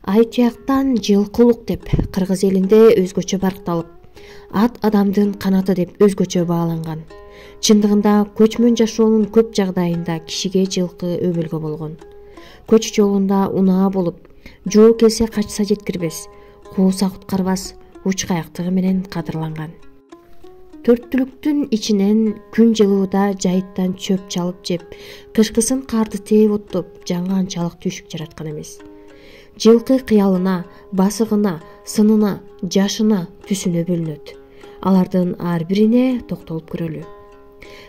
Айтыяктан жылкылык деп кыргыз элинде өзгөчө баркталып, ат адамдын канаты деп өзгөчө бааланган. Чындыгында көчмөн жашоонун көп жагдайында кишиге жылкы өбөлгө болгон. Көч жолунда унаа болуп, жоо келсе качса жеткирбес, кууса куткарбас, уч каяктыгы менен кадырланган. Төрттүлүктүн ичинен күн жылууда жайыттан чөп чалып жеп, кышкысын карды тээп оттоп, жаңганчалык түйшүк жараткан эмес. Жылкы кыялына, басыгына, сынына, жашына, түсүнө бөлүнөт. Алардын ар бирине токтолуп көрөлү.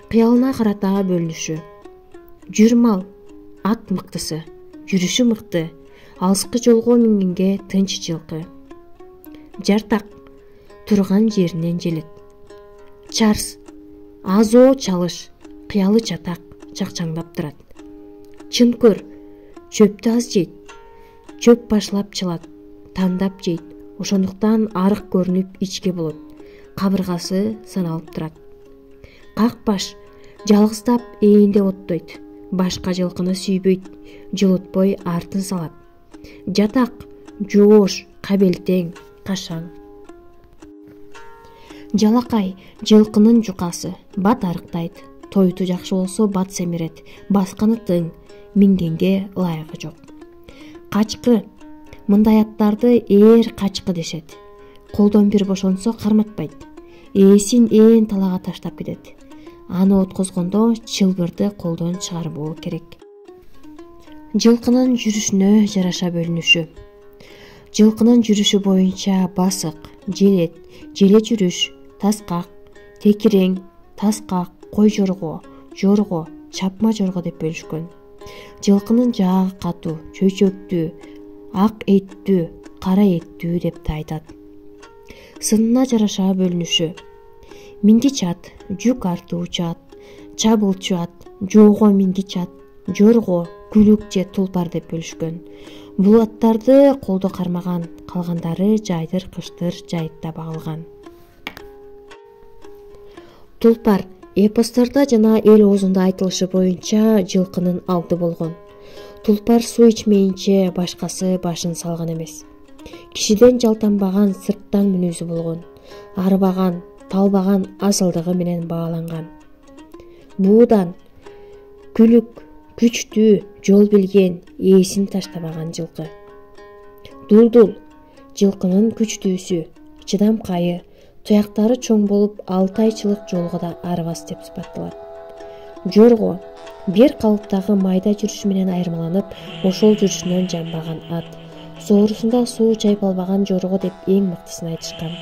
Кыялына карата бөлүнүшү. Жүрмал, ат мыктысы, жүрүшү мыкты, алыскы жолго мингенге тынч жылкы. Жартак, турган жеринен желет. Чарс, азоо чалыш, кыялы чатак, чакчаңдап турат. Чынкөр, чөптү аз жейт, чөп башлап чалат, тандап жейт, ошондуктан арык көрүнүп ичке болот, кабыргасы саналып турат. Какбаш, жалгыздап ээндеп оттойт, башка жылкыны сүйбөйт, жылытпой артын салат. Жатак, жоош, кабелтең, кашаң. Жалакай, жылкынын жукасы, бат арыктайт, тойту жакшы болсо бат семирет, басканы тың, мингенге ылайыгы жок. Качкы, мындай аттарды ээр качкы дешет. Колдон бир бошонсо карматпайт, ээсин ээн талага таштап кетет. Аны откозгондо чылбырды колдон чыгарбоо керек. Жылкынын жүрүшүнө жараша бөлүнүшү. Жылкынын жүрүшү боюнча басык, желет, желе жүрүш, таскак, текирең, таскак, кой жорго, жорго, чапма жорго деп бөлүшкөн. Жылкынын жаагы катуу, чөйчөктүү, ак эттүү, кара эттүү деп да айтат. Сынына жараша бөлүнүшү. Мингич ат, жүк артуучу ат, чабылчу ат, жоого мингич ат, жорго, күлүк же тулпар деп бөлүшкөн. Бул аттарды колдо кармаган, калгандары жайдыр, кыштыр, жайытта багылган. Тулпар эпостордо жана эл оозунда айтылышы боюнча жылкынын алды болгон. Тулпар суу ичмейинче башкасы башын салган эмес. Кишиден жалтанбаган, сырттан мүнөзү болгон, арбаган, талбаган асылдыгы менен бааланган. Буудан, күлүк, күчтүү, жол билген, ээсин таштабаган жылкы. Дулдул, жылкынын күчтүүсү, чыдамкайы, туяктары чоң болуп 6 айчылык жолго да арыбас деп сыпатталат. Жорго, бир калыптагы майда жүрүшү менен айырмаланып, ошол жүрүшүнөн жанбаган ат. Соорусунда суу чайпалбаган жорго деп эң мыктысын айтышкан.